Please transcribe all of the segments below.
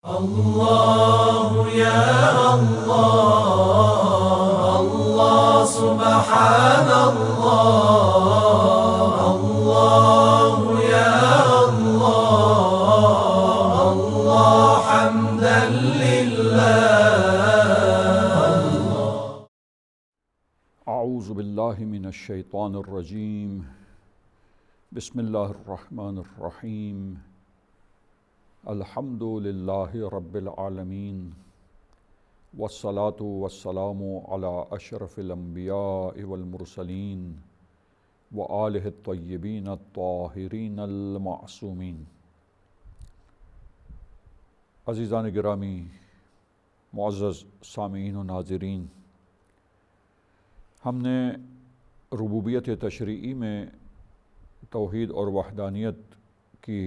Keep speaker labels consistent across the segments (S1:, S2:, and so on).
S1: الله يا الله الله سبحان الله الله يا الله الله حمدا لله.
S2: اعوذ باللہ من الشیطان الرجیم. بسم اللہ الرحمن الرحیم. الحمد للہ رب العالمین والصلاة والسلام علی اشرف الانبیاء والمرسلین وآلہ الطیبین الطاہرین المعصومین. عزیزان گرامی، معزز سامعین و ناظرین، ہم نے ربوبیت تشریعی میں توحید اور وحدانیت کی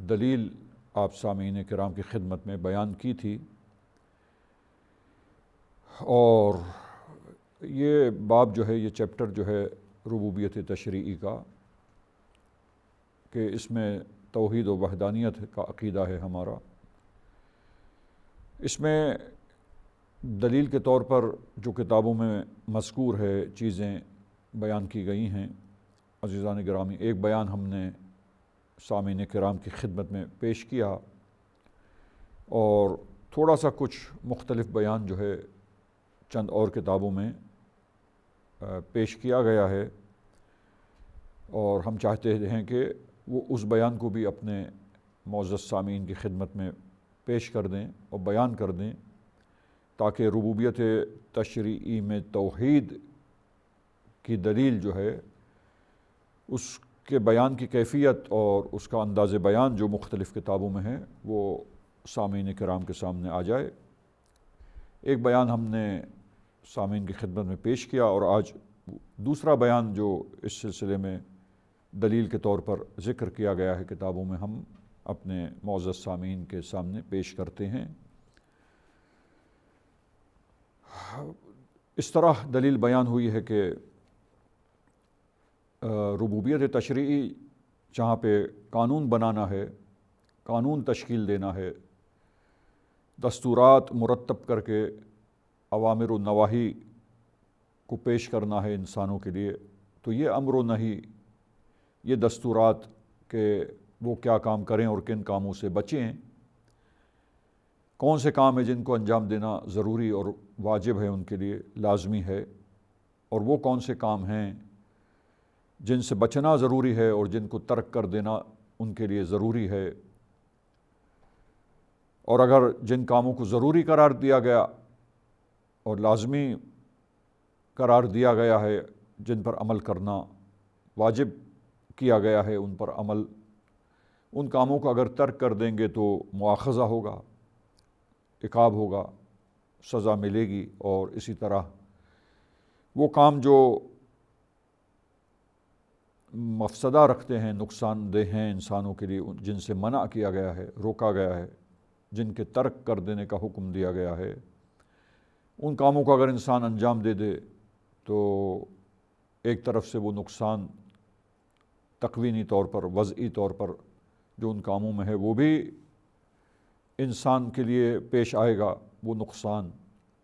S2: دلیل آپ سامعین کرام کی خدمت میں بیان کی تھی، اور یہ باب جو ہے، یہ چیپٹر جو ہے ربوبیت تشریعی کا، کہ اس میں توحید و وحدانیت کا عقیدہ ہے ہمارا. اس میں دلیل کے طور پر جو کتابوں میں مذکور ہے چیزیں بیان کی گئی ہیں. عزیزان گرامی، ایک بیان ہم نے سامعین کرام کی خدمت میں پیش کیا، اور تھوڑا سا کچھ مختلف بیان جو ہے چند اور کتابوں میں پیش کیا گیا ہے، اور ہم چاہتے ہیں کہ وہ اس بیان کو بھی اپنے معزز سامعین کی خدمت میں پیش کر دیں اور بیان کر دیں، تاکہ ربوبیت تشریعی میں توحید کی دلیل جو ہے، اس کے بیان کی کیفیت اور اس کا انداز بیان جو مختلف کتابوں میں ہے، وہ سامعین کرام کے سامنے آ جائے. ایک بیان ہم نے سامعین کی خدمت میں پیش کیا، اور آج دوسرا بیان جو اس سلسلے میں دلیل کے طور پر ذکر کیا گیا ہے کتابوں میں، ہم اپنے معزز سامعین کے سامنے پیش کرتے ہیں. اس طرح دلیل بیان ہوئی ہے کہ ربوبیت تشریعی جہاں پہ قانون بنانا ہے، قانون تشکیل دینا ہے، دستورات مرتب کر کے اوامر و نواہی کو پیش کرنا ہے انسانوں کے لیے، تو یہ امر و نہی، یہ دستورات کہ وہ کیا کام کریں اور کن کاموں سے بچیں، کون سے کام ہیں جن کو انجام دینا ضروری اور واجب ہے، ان کے لیے لازمی ہے، اور وہ کون سے کام ہیں جن سے بچنا ضروری ہے اور جن کو ترک کر دینا ان کے لیے ضروری ہے. اور اگر جن کاموں کو ضروری قرار دیا گیا اور لازمی قرار دیا گیا ہے، جن پر عمل کرنا واجب کیا گیا ہے، ان پر عمل، ان کاموں کو اگر ترک کر دیں گے تو مواخذہ ہوگا، عقاب ہوگا، سزا ملے گی. اور اسی طرح وہ کام جو مفسدہ رکھتے ہیں، نقصان دہ ہیں انسانوں کے لیے، جن سے منع کیا گیا ہے، روکا گیا ہے، جن کے ترک کر دینے کا حکم دیا گیا ہے، ان کاموں کو اگر انسان انجام دے دے تو ایک طرف سے وہ نقصان تقوینی طور پر، وضعی طور پر جو ان کاموں میں ہے، وہ بھی انسان کے لیے پیش آئے گا وہ نقصان.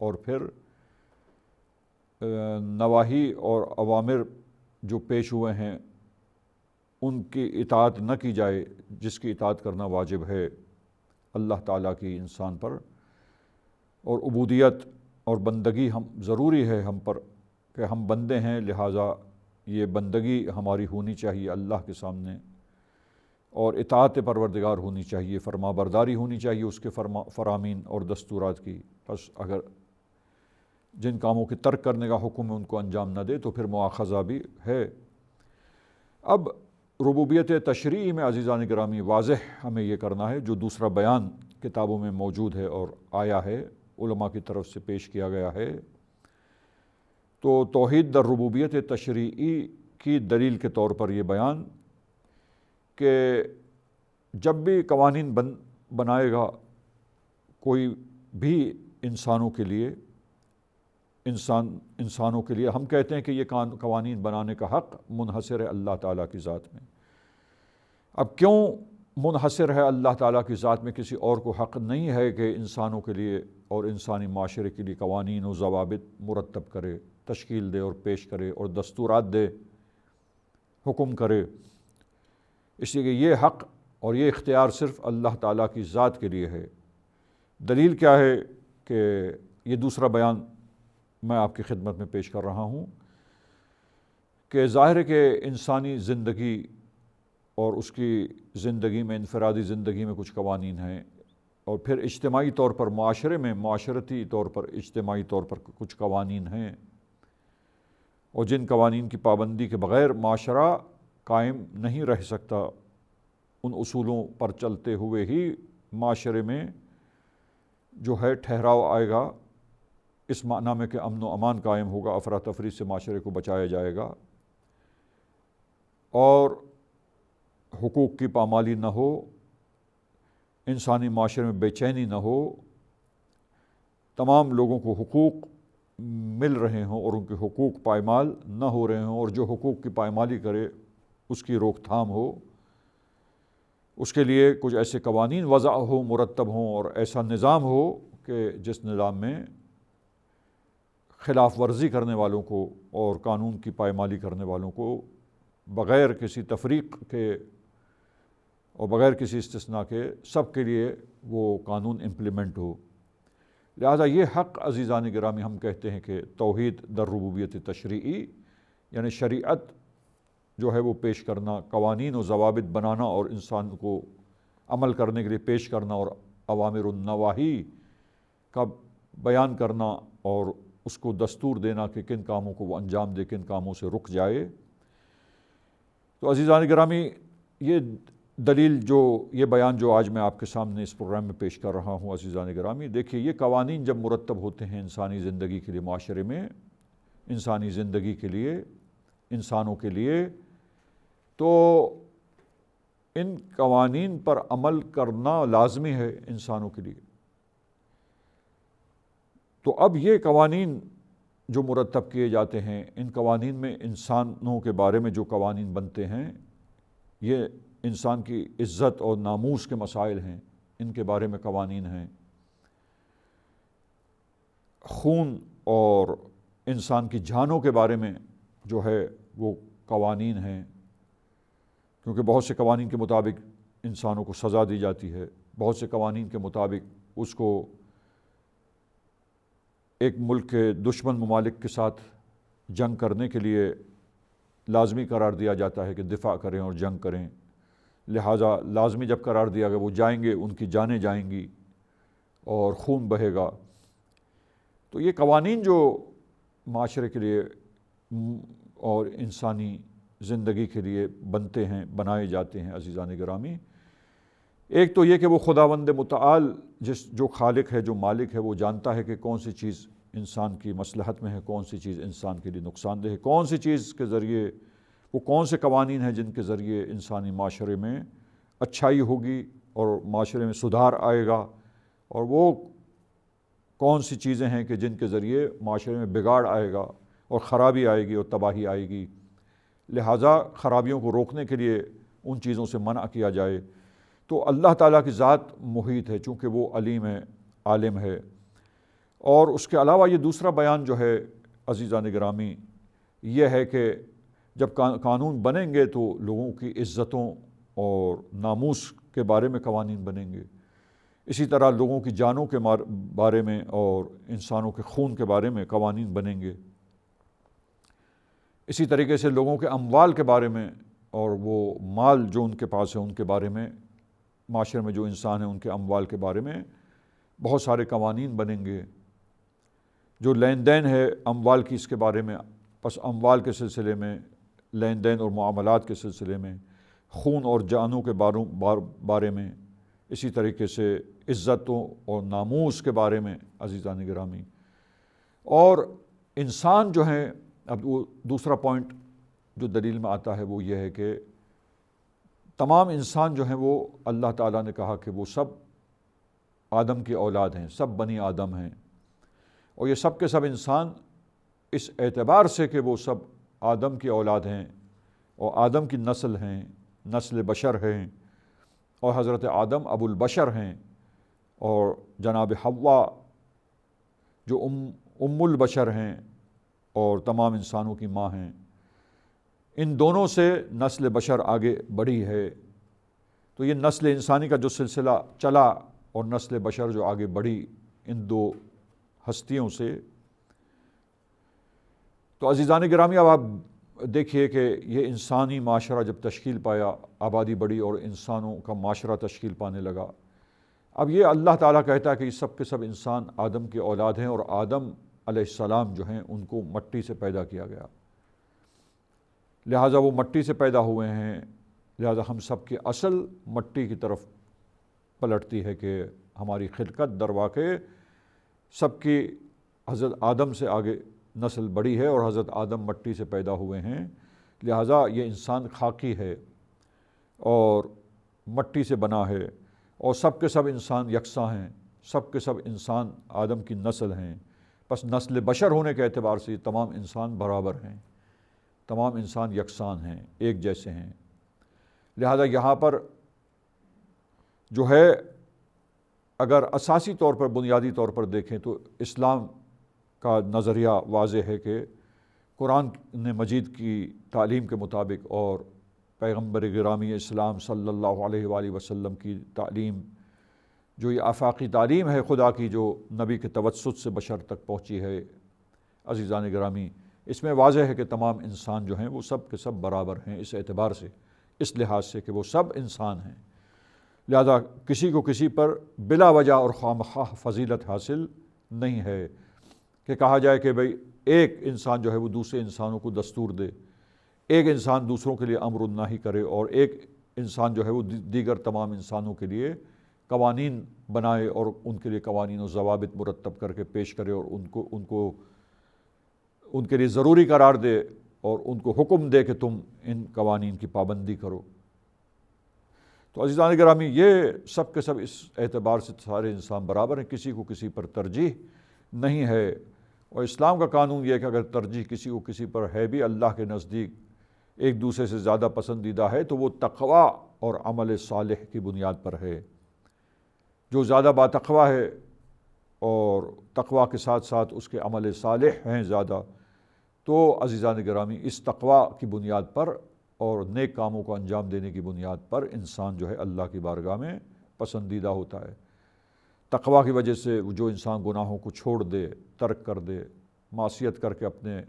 S2: اور پھر نواہی اور اوامر جو پیش ہوئے ہیں ان کی اطاعت نہ کی جائے، جس کی اطاعت کرنا واجب ہے اللہ تعالیٰ کی انسان پر، اور عبودیت اور بندگی ہم ضروری ہے ہم پر، کہ ہم بندے ہیں، لہٰذا یہ بندگی ہماری ہونی چاہیے اللہ کے سامنے، اور اطاعت پروردگار ہونی چاہیے، فرما برداری ہونی چاہیے اس کے فرامین اور دستورات کی. بس اگر جن کاموں کے ترک کرنے کا حکم ہے ان کو انجام نہ دے تو پھر مواخذہ بھی ہے. اب ربوبیت تشریعی میں عزیزان گرامی واضح ہمیں یہ کرنا ہے، جو دوسرا بیان کتابوں میں موجود ہے اور آیا ہے، علماء کی طرف سے پیش کیا گیا ہے، تو توحید در ربوبیت تشریعی کی دلیل کے طور پر یہ بیان کہ جب بھی قوانین بنائے گا کوئی بھی انسانوں کے لیے، انسانوں کے لیے، ہم کہتے ہیں کہ یہ قوانین بنانے کا حق منحصر ہے اللہ تعالیٰ کی ذات میں. اب کیوں منحصر ہے اللہ تعالیٰ کی ذات میں، کسی اور کو حق نہیں ہے کہ انسانوں کے لیے اور انسانی معاشرے کے لیے قوانین و ضوابط مرتب کرے، تشکیل دے اور پیش کرے اور دستورات دے، حکم کرے۔ اس لیے کہ یہ حق اور یہ اختیار صرف اللہ تعالیٰ کی ذات کے لیے ہے۔ دلیل کیا ہے کہ یہ دوسرا بیان میں آپ کی خدمت میں پیش کر رہا ہوں کہ ظاہر ہے کہ انسانی زندگی اور اس کی زندگی میں، انفرادی زندگی میں کچھ قوانین ہیں، اور پھر اجتماعی طور پر معاشرے میں، معاشرتی طور پر، اجتماعی طور پر کچھ قوانین ہیں، اور جن قوانین کی پابندی کے بغیر معاشرہ قائم نہیں رہ سکتا۔ ان اصولوں پر چلتے ہوئے ہی معاشرے میں جو ہے ٹھہراؤ آئے گا، اس معنی میں کہ امن و امان قائم ہوگا، افراتفری سے معاشرے کو بچایا جائے گا، اور حقوق کی پامالی نہ ہو، انسانی معاشرے میں بے چینی نہ ہو، تمام لوگوں کو حقوق مل رہے ہوں اور ان کے حقوق پائمال نہ ہو رہے ہوں، اور جو حقوق کی پائمالی کرے اس کی روک تھام ہو، اس کے لیے کچھ ایسے قوانین وضع ہو، مرتب ہوں، اور ایسا نظام ہو کہ جس نظام میں خلاف ورزی کرنے والوں کو اور قانون کی پائمالی کرنے والوں کو بغیر کسی تفریق کے اور بغیر کسی استثناء کے سب کے لیے وہ قانون امپلیمنٹ ہو۔ لہذا یہ حق عزیزان گرامی ہم کہتے ہیں کہ توحید در ربوبیت تشریعی، یعنی شریعت جو ہے وہ پیش کرنا، قوانین و ضوابط بنانا اور انسان کو عمل کرنے کے لیے پیش کرنا، اور اوامر النواہی کا بیان کرنا اور اس کو دستور دینا کہ کن کاموں کو وہ انجام دے، کن کاموں سے رک جائے۔ تو عزیزان گرامی، یہ دلیل یہ بیان جو آج میں آپ کے سامنے اس پروگرام میں پیش کر رہا ہوں، عزیزان گرامی، دیکھیے یہ قوانین جب مرتب ہوتے ہیں انسانی زندگی کے لیے، معاشرے میں انسانی زندگی کے لیے، انسانوں کے لیے، تو ان قوانین پر عمل کرنا لازمی ہے انسانوں کے لیے۔ تو اب یہ قوانین جو مرتب کیے جاتے ہیں، ان قوانین میں انسانوں کے بارے میں جو قوانین بنتے ہیں، یہ انسان کی عزت اور ناموس کے مسائل ہیں، ان کے بارے میں قوانین ہیں۔ خون اور انسان کی جانوں کے بارے میں جو ہے وہ قوانین ہیں، کیونکہ بہت سے قوانین کے مطابق انسانوں کو سزا دی جاتی ہے، بہت سے قوانین کے مطابق اس کو ایک ملک کے دشمن ممالک کے ساتھ جنگ کرنے کے لیے لازمی قرار دیا جاتا ہے کہ دفاع کریں اور جنگ کریں، لہٰذا لازمی جب قرار دیا گیا وہ جائیں گے، ان کی جانیں جائیں گی اور خون بہے گا۔ تو یہ قوانین جو معاشرے کے لیے اور انسانی زندگی کے لیے بنتے ہیں، بنائے جاتے ہیں، عزیزان گرامی، ایک تو یہ کہ وہ خداوند متعال جو خالق ہے، جو مالک ہے، وہ جانتا ہے کہ کون سی چیز انسان کی مصلحت میں ہے، کون سی چیز انسان کے لیے نقصان دہ ہے، کون سی چیز کے ذریعے، وہ کون سے قوانین ہیں جن کے ذریعے انسانی معاشرے میں اچھائی ہوگی اور معاشرے میں سدھار آئے گا، اور وہ کون سی چیزیں ہیں کہ جن کے ذریعے معاشرے میں بگاڑ آئے گا اور خرابی آئے گی اور تباہی آئے گی۔ لہٰذا خرابیوں کو روکنے کے لیے ان چیزوں سے منع کیا جائے۔ تو اللہ تعالیٰ کی ذات محیط ہے، چونکہ وہ علیم ہے، عالم ہے۔ اور اس کے علاوہ یہ دوسرا بیان جو ہے عزیزان گرامی، یہ ہے کہ جب قانون بنیں گے تو لوگوں کی عزتوں اور ناموس کے بارے میں قوانین بنیں گے، اسی طرح لوگوں کی جانوں کے بارے میں اور انسانوں کے خون کے بارے میں قوانین بنیں گے، اسی طریقے سے لوگوں کے اموال کے بارے میں اور وہ مال جو ان کے پاس ہے ان کے بارے میں، معاشرے میں جو انسان ہیں ان کے اموال کے بارے میں بہت سارے قوانین بنیں گے۔ جو لین دین ہے اموال کی، اس کے بارے میں، پس اموال کے سلسلے میں، لین دین اور معاملات کے سلسلے میں، خون اور جانوں کے بارے میں، اسی طریقے سے عزتوں اور ناموس کے بارے میں عزیزان گرامی۔ اور انسان جو ہیں، اب وہ دوسرا پوائنٹ جو دلیل میں آتا ہے وہ یہ ہے کہ تمام انسان جو ہیں وہ اللہ تعالیٰ نے کہا کہ وہ سب آدم کی اولاد ہیں، سب بنی آدم ہیں، اور یہ سب کے سب انسان اس اعتبار سے کہ وہ سب آدم کی اولاد ہیں اور آدم کی نسل ہیں، نسل بشر ہیں، اور حضرت آدم ابو البشر ہیں، اور جناب حوا جو ام البشر ہیں اور تمام انسانوں کی ماں ہیں، ان دونوں سے نسل بشر آگے بڑھی ہے۔ تو یہ نسل انسانی کا جو سلسلہ چلا اور نسل بشر جو آگے بڑھی ان دو ہستیوں سے، تو عزیزان گرامی اب آپ دیکھیے کہ یہ انسانی معاشرہ جب تشکیل پایا، آبادی بڑھی اور انسانوں کا معاشرہ تشکیل پانے لگا، اب یہ اللہ تعالیٰ کہتا ہے کہ یہ سب کے سب انسان آدم کے اولاد ہیں، اور آدم علیہ السلام جو ہیں ان کو مٹی سے پیدا کیا گیا، لہٰذا وہ مٹی سے پیدا ہوئے ہیں، لہٰذا ہم سب کی اصل مٹی کی طرف پلٹتی ہے کہ ہماری خلقت در واقع سب کی حضرت آدم سے آگے نسل بڑی ہے، اور حضرت آدم مٹی سے پیدا ہوئے ہیں، لہٰذا یہ انسان خاکی ہے اور مٹی سے بنا ہے، اور سب کے سب انسان یکساں ہیں، سب کے سب انسان آدم کی نسل ہیں۔ پس نسل بشر ہونے کے اعتبار سے تمام انسان برابر ہیں، تمام انسان یکساں ہیں، ایک جیسے ہیں۔ لہذا یہاں پر جو ہے اگر اساسی طور پر بنیادی طور پر دیکھیں تو اسلام کا نظریہ واضح ہے کہ قرآن مجید کی تعلیم کے مطابق اور پیغمبر گرامی اسلام صلی اللہ علیہ وآلہ وسلم کی تعلیم، جو یہ آفاقی تعلیم ہے خدا کی، جو نبی کے توسط سے بشر تک پہنچی ہے، عزیزان گرامی، اس میں واضح ہے کہ تمام انسان جو ہیں وہ سب کے سب برابر ہیں، اس اعتبار سے، اس لحاظ سے کہ وہ سب انسان ہیں۔ لہذا کسی کو کسی پر بلا وجہ اور خواہ فضیلت حاصل نہیں ہے کہ کہا جائے کہ بھئی ایک انسان جو ہے وہ دوسرے انسانوں کو دستور دے، ایک انسان دوسروں کے لیے امر النہی کرے، اور ایک انسان جو ہے وہ دیگر تمام انسانوں کے لیے قوانین بنائے اور ان کے لیے قوانین و ضوابط مرتب کر کے پیش کرے، اور ان کے لیے ضروری قرار دے اور ان کو حکم دے کہ تم ان قوانین کی پابندی کرو۔ تو عزیزان گرامی، یہ سب کے سب اس اعتبار سے سارے انسان برابر ہیں، کسی کو کسی پر ترجیح نہیں ہے، اور اسلام کا قانون یہ ہے کہ اگر ترجیح کسی کو کسی پر ہے بھی اللہ کے نزدیک ایک دوسرے سے زیادہ پسندیدہ ہے تو وہ تقویٰ اور عمل صالح کی بنیاد پر ہے۔ جو زیادہ باتقویٰ ہے اور تقویٰ کے ساتھ ساتھ اس کے عمل صالح ہیں زیادہ، تو عزیزان گرامی اس تقویٰ کی بنیاد پر اور نیک کاموں کو انجام دینے کی بنیاد پر انسان جو ہے اللہ کی بارگاہ میں پسندیدہ ہوتا ہے۔ تقویٰ کی وجہ سے جو انسان گناہوں کو چھوڑ دے، ترک کر دے، معصیت کر کے اپنے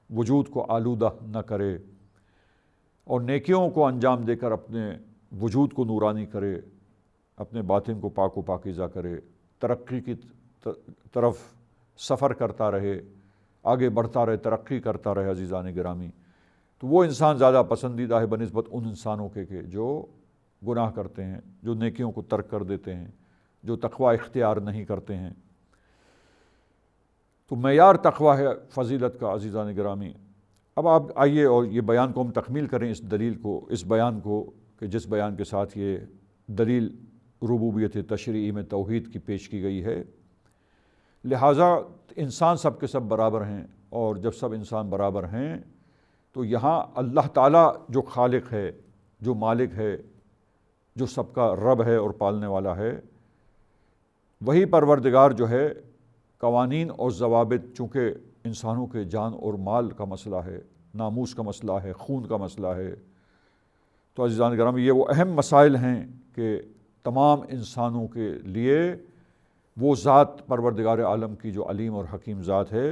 S2: وجود کو آلودہ نہ کرے، اور نیکیوں کو انجام دے کر اپنے وجود کو نورانی کرے، اپنے باطن کو پاک و پاکیزہ کرے، ترقی کی طرف سفر کرتا رہے، آگے بڑھتا رہے، ترقی کرتا رہے، عزیزان گرامی، تو وہ انسان زیادہ پسندیدہ ہے بنسبت ان انسانوں کے کہ جو گناہ کرتے ہیں، جو نیکیوں کو ترک کر دیتے ہیں، جو تقویٰ اختیار نہیں کرتے ہیں۔ تو معیار تقویٰ ہے فضیلت کا، عزیزان گرامی۔ اب آپ آئیے اور یہ بیان کو ہم تکمیل کریں، اس دلیل کو، اس بیان کو، کہ جس بیان کے ساتھ یہ دلیل ربوبیت تشریعی میں توحید کی پیش کی گئی ہے۔ لہٰذا انسان سب کے سب برابر ہیں، اور جب سب انسان برابر ہیں تو یہاں اللہ تعالیٰ جو خالق ہے، جو مالک ہے، جو سب کا رب ہے اور پالنے والا ہے، وہی پروردگار جو ہے قوانین اور ضوابط، چونکہ انسانوں کے جان اور مال کا مسئلہ ہے، ناموس کا مسئلہ ہے، خون کا مسئلہ ہے، تو عزیزان گرامی یہ وہ اہم مسائل ہیں کہ تمام انسانوں کے لیے وہ ذات پروردگار عالم کی جو علیم اور حکیم ذات ہے،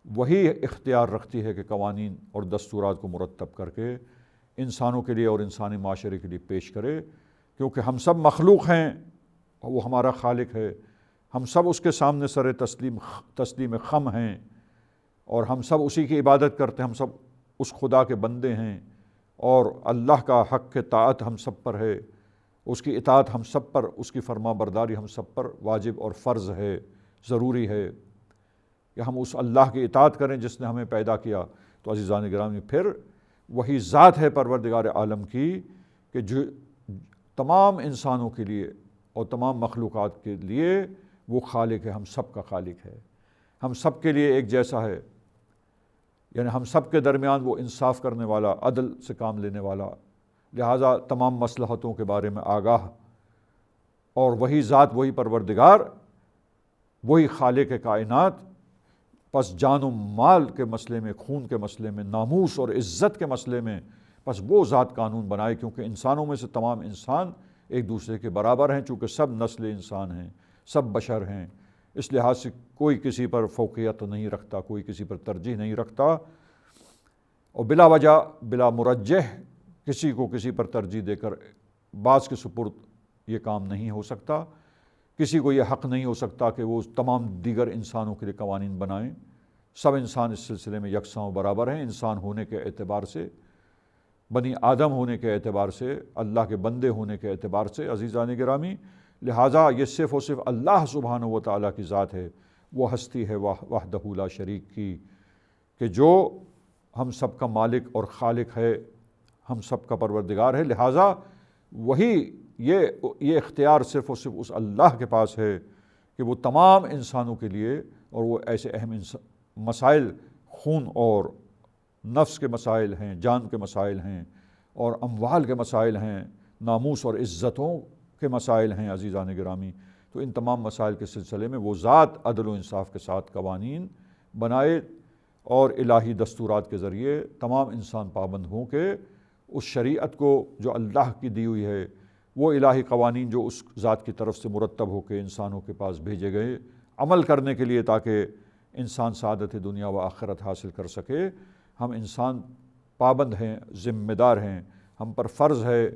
S2: وہی اختیار رکھتی ہے کہ قوانین اور دستورات کو مرتب کر کے انسانوں کے لیے اور انسانی معاشرے کے لیے پیش کرے، کیونکہ ہم سب مخلوق ہیں، وہ ہمارا خالق ہے، ہم سب اس کے سامنے سر تسلیم خم ہیں، اور ہم سب اسی کی عبادت کرتے ہیں، ہم سب اس خدا کے بندے ہیں، اور اللہ کا حق کے طاعت ہم سب پر ہے، اس کی اطاعت ہم سب پر، اس کی فرما برداری ہم سب پر واجب اور فرض ہے، ضروری ہے کہ ہم اس اللہ کی اطاعت کریں جس نے ہمیں پیدا کیا۔ تو عزیزان گرامی، پھر وہی ذات ہے پروردگار عالم کی کہ جو تمام انسانوں کے لیے اور تمام مخلوقات کے لیے وہ خالق ہے، ہم سب کا خالق ہے، ہم سب کے لیے ایک جیسا ہے، یعنی ہم سب کے درمیان وہ انصاف کرنے والا، عدل سے کام لینے والا، لہٰذا تمام مصلحتوں کے بارے میں آگاہ، اور وہی ذات، وہی پروردگار، وہی خالق کائنات، پس جان و مال کے مسئلے میں، خون کے مسئلے میں، ناموس اور عزت کے مسئلے میں پس وہ ذات قانون بنائے، کیونکہ انسانوں میں سے تمام انسان ایک دوسرے کے برابر ہیں، چونکہ سب نسل انسان ہیں، سب بشر ہیں، اس لحاظ سے کوئی کسی پر فوقیت نہیں رکھتا، کوئی کسی پر ترجیح نہیں رکھتا، اور بلا وجہ، بلا مرجح کسی کو کسی پر ترجیح دے کر بعض کے سپرد یہ کام نہیں ہو سکتا۔ کسی کو یہ حق نہیں ہو سکتا کہ وہ تمام دیگر انسانوں کے لیے قوانین بنائیں۔ سب انسان اس سلسلے میں یکساں و برابر ہیں، انسان ہونے کے اعتبار سے، بنی آدم ہونے کے اعتبار سے، اللہ کے بندے ہونے کے اعتبار سے عزیزان گرامی۔ لہٰذا یہ صرف اور صرف اللہ سبحانہ و تعالیٰ کی ذات ہے، وہ ہستی ہے وحدہ لا شریک کی، کہ جو ہم سب کا مالک اور خالق ہے، ہم سب کا پروردگار ہے۔ لہٰذا وہی یہ اختیار صرف اور صرف اس اللہ کے پاس ہے کہ وہ تمام انسانوں کے لیے، اور وہ ایسے اہم مسائل، خون اور نفس کے مسائل ہیں، جان کے مسائل ہیں، اور اموال کے مسائل ہیں، ناموس اور عزتوں کے مسائل ہیں عزیزان گرامی، تو ان تمام مسائل کے سلسلے میں وہ ذات عدل و انصاف کے ساتھ قوانین بنائے، اور الہی دستورات کے ذریعے تمام انسان پابند ہوں کہ اس شریعت کو جو اللہ کی دی ہوئی ہے، وہ الہی قوانین جو اس ذات کی طرف سے مرتب ہو کے انسانوں کے پاس بھیجے گئے عمل کرنے کے لیے، تاکہ انسان سعادت دنیا و آخرت حاصل کر سکے۔ ہم انسان پابند ہیں، ذمہ دار ہیں، ہم پر فرض ہے،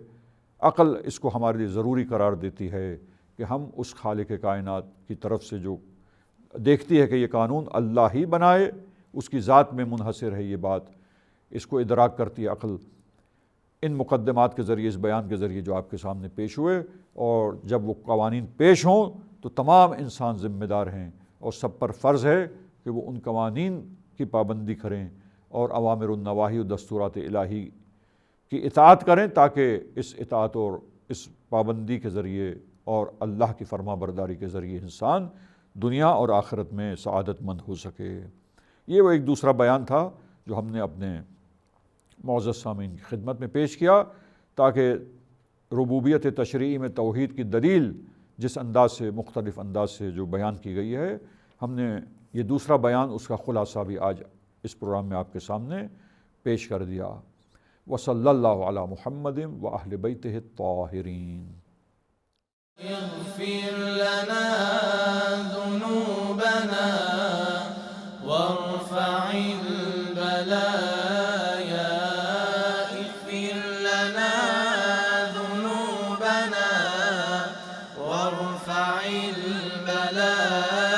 S2: عقل اس کو ہمارے لیے ضروری قرار دیتی ہے کہ ہم اس خالق کائنات کی طرف سے جو دیکھتی ہے کہ یہ قانون اللہ ہی بنائے، اس کی ذات میں منحصر ہے یہ بات، اس کو ادراک کرتی ہے عقل۔ ان مقدمات کے ذریعے، اس بیان کے ذریعے جو آپ کے سامنے پیش ہوئے، اور جب وہ قوانین پیش ہوں تو تمام انسان ذمہ دار ہیں، اور سب پر فرض ہے کہ وہ ان قوانین کی پابندی کریں اور اوامر النواہی و دستورات الہی کی اطاعت کریں، تاکہ اس اطاعت اور اس پابندی کے ذریعے اور اللہ کی فرما برداری کے ذریعے انسان دنیا اور آخرت میں سعادت مند ہو سکے۔ یہ وہ ایک دوسرا بیان تھا جو ہم نے اپنے معزز سامعین کی خدمت میں پیش کیا، تاکہ ربوبیت تشریعی میں توحید کی دلیل جس انداز سے، مختلف انداز سے جو بیان کی گئی ہے، ہم نے یہ دوسرا بیان، اس کا خلاصہ بھی آج اس پروگرام میں آپ کے سامنے پیش کر دیا۔ وصلی اللہ علی محمد و اہل بیتہ الطاہرین۔
S1: اغفر لنا ذنوبنا وارفع البلايا، اغفر لنا ذنوبنا وارفع البلايا،